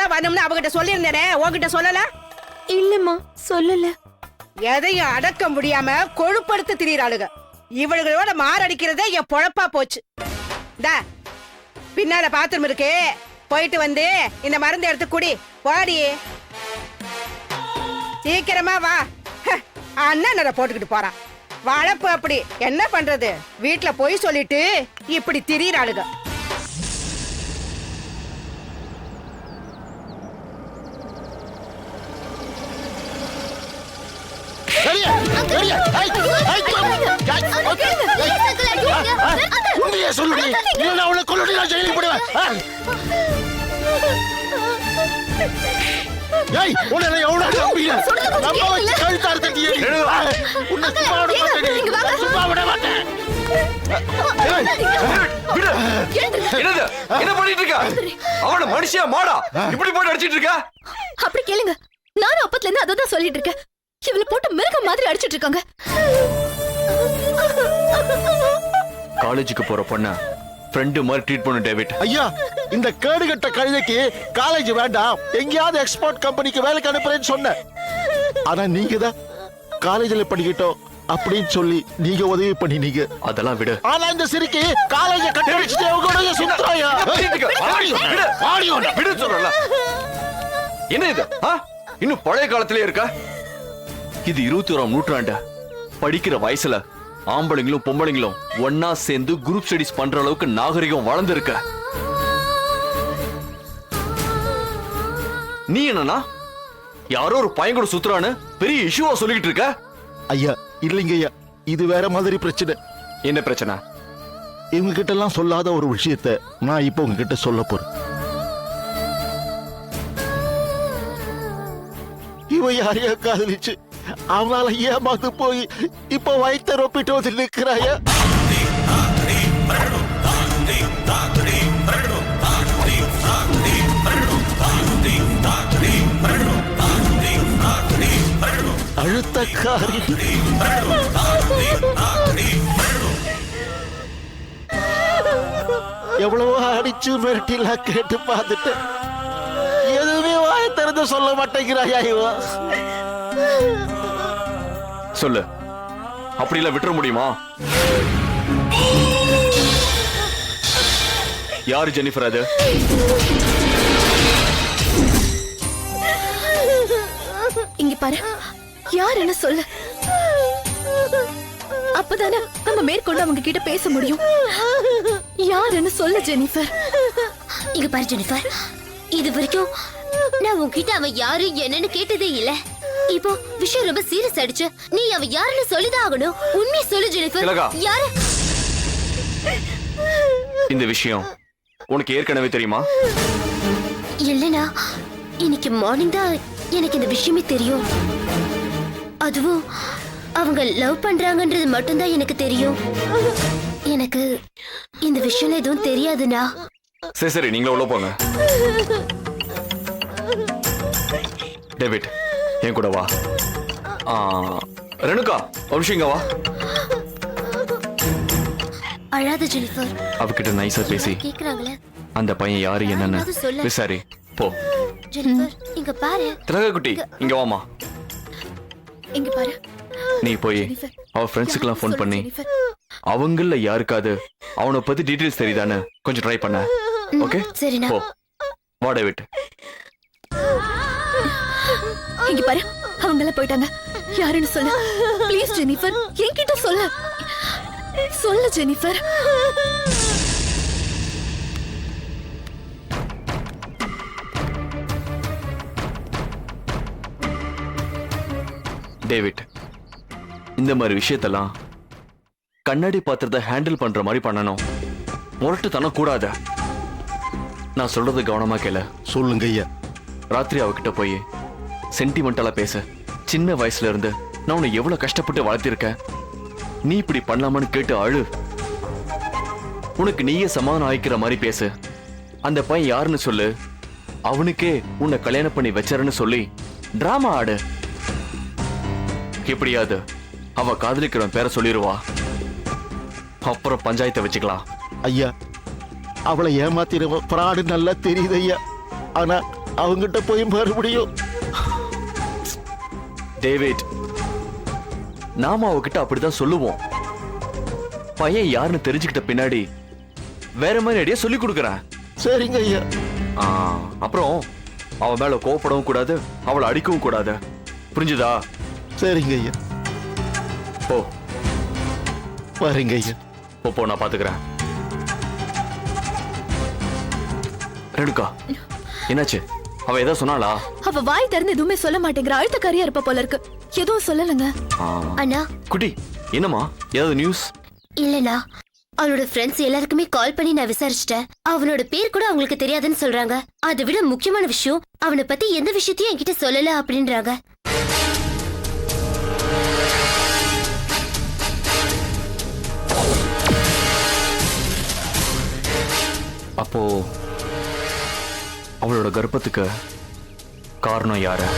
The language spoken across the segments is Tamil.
தான் வரணும்னு அவகிட்ட சொல்லியிருந்தேனே, உன்கிட்ட சொல்லல? இல்லம்மா, சொல்லல. எதையும் அடக்க முடியாம கொழுப்படுத்து திரியறாளுங்க. இவளுகளோட மாரடிக்கிறதே என் பொழப்பா போச்சு. பின்னால பாத்ரூம் இருக்கு, போயிட்டு வந்து இந்த மருந்து எடுத்து குடி. போடி, சீக்கிரமா வா. அண்ணன் போட்டுக்கிட்டு போறான். வளப்பு அப்படி, என்ன பண்றது? வீட்டுல போய் சொல்லிட்டு இப்படி திரியறாளுங்க. என்ன பண்ணிட்டு இருக்க? அவன மனுஷியா மாடா இப்படி போட்டு அடிச்சிட்டு இருக்க? அப்படி கேளுங்க, நானும் அப்பத்துல இருந்து அதான் சொல்லிட்டு இருக்கேன். இவளை போட்டு மிருக மாதிரி அடிச்சிட்டு இருக்காங்க. காலேஜுக்கு போற பொண்ண ஃப்ரெண்ட் மாதிரி ட்ரீட் பண்ணு டேவிட். ஐயா, இந்த கேடுகட்ட கழுதைக்கு காலேஜ் வேண்டாம், எங்கேயாவது எக்ஸ்போர்ட் கம்பெனிக்கு வேலைக்கு அனுப்புறேன்னு சொன்னேன். ஆனா நீங்க தான் காலேஜ்ல படிக்கட்டும் அப்படின்னு சொல்லி நீங்க உதவி பண்ணினீங்க. அதெல்லாம் விடு. ஆனா இந்த சிரிக்கி காலேஜ கட்டடிச்சிட்டு அவங்க சுத்தறாயா? விடு சொல்றல. என்ன இது? இன்னும் பழைய காலத்திலே இருக்க? இது 21ஆம் நூற்றாண்டு. படிக்கிற வயசுல ஆம்பளைங்களும் பொம்பளைங்களும் ஒன்னா சேர்ந்து குரூப் ஸ்டடிஸ் பண்ற அளவுக்கு நாகரிகம் வளர்ந்துருக்க. நீ என்னன்னா யாரோ ஒரு பையன் கூட சுத்துறான்னு பெரிய இஷ்யூவா சொல்லிட்டு இருக்க? ஐயா இல்லைங்க ஐயா, இது வேற மாதிரி பிரச்சனை. என்ன பிரச்சனை? இவங்க கிட்ட எல்லாம் சொல்லாத ஒரு விஷயத்தை நான் இப்ப உங்ககிட்ட சொல்ல போறேன். இவ யாரையா காதலிச்சு அவனால ஏமாந்து போய் இப்ப வயிற்ற ரொப்பிட்டு வந்து நிற்கிறாயா? அழுத்தக்காரி. எவ்வளவோ அடிச்சு மிரட்டிலாம் கேட்டு பார்த்துட்டு எதுவுமே வாய திறந்து சொல்ல மாட்டேங்கிறாயா இவ? சொல்லு, அப்படிலாம் விட்டுற முடியுமா? யாரு ஜெனிஃபர் அது? இங்க பாரு, யார் என்ன சொல்லு, அப்பதானே நம்ம மேற்கொண்டு அவங்க கிட்ட பேச முடியும். யார் என்ன சொல்ல ஜெனிஃபர். இங்க பாரு ஜெனிஃபர், இது வரைக்கும் நான் உன்கிட்ட அவ யாரு என்னன்னு கேட்டதே இல்ல. இப்போ விஷயம் ரொம்ப சீரியஸ் ஆயிடுச்சு. நீ அவ யாருன்னு சொல்லிதான் ஆகணும். உண்மையை சொல்லு ஜெனிஃபர், யாரு? இந்த விஷயம் உனக்கு ஏற்கனவே தெரியுமா? இல்லனா இன்னைக்கு மார்னிங் தான் எனக்கு இந்த விஷயமே தெரியும். அதுவும் அவங்க லவ் பண்றாங்கன்றது மட்டும்தான் எனக்கு தெரியும். எனக்கு இந்த விஷயம் எதுவும் தெரியாதுண்ணா. சரி சரி, நீங்களே உள்ள போங்க. டேவிட், என் கூட வா. ரெணுகா, ஒரு விஷயம் இங்க வா. அழாத ஜெனிஃபர். அவகிட்ட நைஸா பேசி கேக்குறாங்களே அந்த பையன் யாரு என்னன்னு விசாரி. போ. ஜெனிஃபர், இங்க பாரு. திலகா குட்டி, இங்க வாமா. இங்க பாரு, நீ போய் அவ ஃப்ரெண்ட்ஸுக்கெல்லாம் ஃபோன் பண்ணி அவங்கள யாருக்காவது அவனை பத்தி டீடைல்ஸ் தெரியுதான்னு கொஞ்சம் ட்ரை பண்ண. ஓகே? சரிண்ணா. போ. வா டேவிட். இங்க பாரு, அவங்க எல்லாம் போயிட்டாங்க. யாருன்னு சொல்லு ப்ளீஸ் ஜெனிஃபர், என்கிட்ட சொல்லு. சொல்லு ஜெனிஃபர். டேவிட், இந்த மாதிரி விஷயத்தெல்லாம் கண்ணாடி பாத்திரத்தை ஹேண்டில் பண்ற மாதிரி பண்ணணும். முரட்டுத்தனம் கூடாத. நான் சொல்றது கவனமா கேள. சொல்லுங்க ஐயா. ராத்திரி அவகிட்ட போய் சென்டிமெண்டலா பேச. சின்ன வயசுல இருந்து நான் உன்னை எவ்வளவு கஷ்டப்பட்டு வளர்த்திருக்கேன், நீ இப்படி பண்ணலாமான்னு கேட்டு அழு. உனக்கு நீயே சமாதானம் ஆயிக்கிற மாதிரி பேசு. அந்த பையன் யாருன்னு சொல்லு, அவனுக்கே உன்னை கல்யாணம் பண்ணி வச்சாருன்னு சொல்லி டிராமா ஆடு. எப்படியாவது அவ காதலிக்கிறவன் பேரை சொல்லிடுவா. அப்புறம் பஞ்சாயத்தை வச்சுக்கலாம். ஐயா, அவளை ஏமாத்தினவன் பிராடு நல்லா தெரியுது ஐயா. ஆனா அவங்கிட்ட போய் மறுபடியும் டேவிட், நாம அவகிட்ட அப்படிதான் சொல்லுவோம். பையன் யாருன்னு தெரிஞ்சுக்கிட்ட பின்னாடி வேற மாதிரி ஐடியா சொல்லி கொடுக்கறேன். சரிங்க ஐயா. அப்புறம் அவ மேல கோவப்படவும் கூடாது, அவளை அடிக்கவும் கூடாது. புரிஞ்சுதா? சரிங்க ஐயா. போ வரேங்க ஐயா. போ, நான் பாத்துக்கிறேன். ரேணுகா, என்னாச்சு? அவ ஏதோ சொன்னாளா? அவ வாய் திறந்து எதுவுமே சொல்ல மாட்டேங்கிற, அழுத்தக்காரியா இருப்ப போல இருக்கு. எதுவும் சொல்லலங்க. அண்ணா. குட்டி, என்னம்மா, ஏதாவது நியூஸ்? இல்லண்ணா, அவனோட ஃப்ரெண்ட்ஸ் எல்லாருக்குமே கால் பண்ணி நான் விசாரிச்சிட்டேன். அவனோட பேர் கூட அவங்களுக்கு தெரியாதுன்னு சொல்றாங்க. அதை விட முக்கியமான விஷயம், அவனை பத்தி எந்த விஷயத்தையும் என்கிட்ட சொல்லல அப்படின்றாங்க. அப்போ அவளோட கர்ப்பத்துக்கு காரணம் யாரு?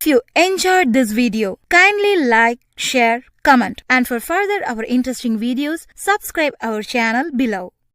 If you enjoyed this video, kindly like, share, comment, and for further our interesting videos, subscribe our channel below.